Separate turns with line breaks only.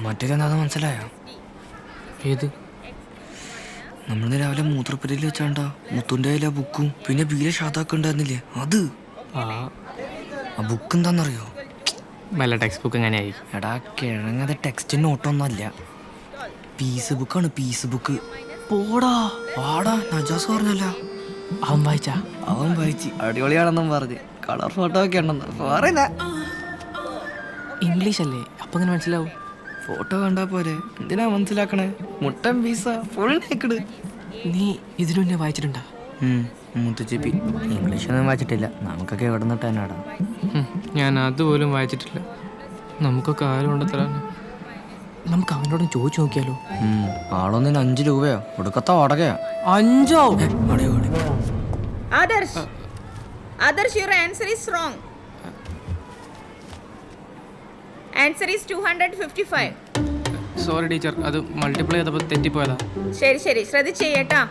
മറ്റേതെന്താ മനസ്സിലായോ?
ഏത്?
നമ്മൾ രാവിലെ മൂത്രപ്പുരയിൽ വെച്ചാണ്ടാ മുത്തുൻ്റെ കയ്യിലെ ബുക്കും പിന്നെ ബീലെ ഷാത്താക്ക ഉണ്ടായിരുന്നില്ലേ അത്. ആ ബുക്ക് എന്താണെന്നറിയോ?
വല്ല ടെക്സ്റ്റ് ബുക്ക് എങ്ങനെയായി?
എടാ കിഴങ്ങത് ടെക്സ്റ്റ് നോട്ടൊന്നുമല്ല, പീസ് ബുക്കാണ്, പീസ് ബുക്ക്. പോടാ പാടാ നജാസ് പറഞ്ഞല്ല.
അവൻ വായിച്ചാ?
അവൻ വായിച്ച് അടിപൊളിയാണെന്നും പറഞ്ഞ് കളർ ഫോട്ടോ ഒക്കെ ഉണ്ടെന്ന് പറയില്ല.
ഇംഗ്ലീഷ് അല്ലേ, അപ്പം എങ്ങനെ മനസ്സിലാവും?
ഫോട്ടോ കണ്ടാ പോരെ, എന്തിനാ മനസ്സിലാക്കണേ? മുട്ടൻ പീസ ഫുൾ നേക്കഡ്.
നീ ഇതിനു മുന്നേ വായിച്ചിട്ടുണ്ടാ?
മുത്തുച്ചിപ്പി ഇംഗ്ലീഷൊന്നും വായിച്ചിട്ടില്ല, നമുക്കൊക്കെ എവിടെ നിന്നിട്ട് തന്നെയാടാ.
ഞാൻ അതുപോലും വായിച്ചിട്ടില്ല. നമുക്കൊക്കെ ആരും ഉണ്ടെത്തരാൻ. നമുക്ക് അവനോടും ചോദിച്ചു നോക്കിയാലോ?
ആളൊന്നിന് 5 രൂപയോ ഒടുക്കത്ത വാടകയാ.
5?
അടിപൊളി.
Others, your answer is wrong. Answer is 255.
Sorry teacher, അത് മൾട്ടിപ്ലൈ ചെയ്തപ്പോൾ തെറ്റിപ്പോയതാ.
ശരി ശ്രദ്ധിച്ച് ചെയ്യട്ടാ.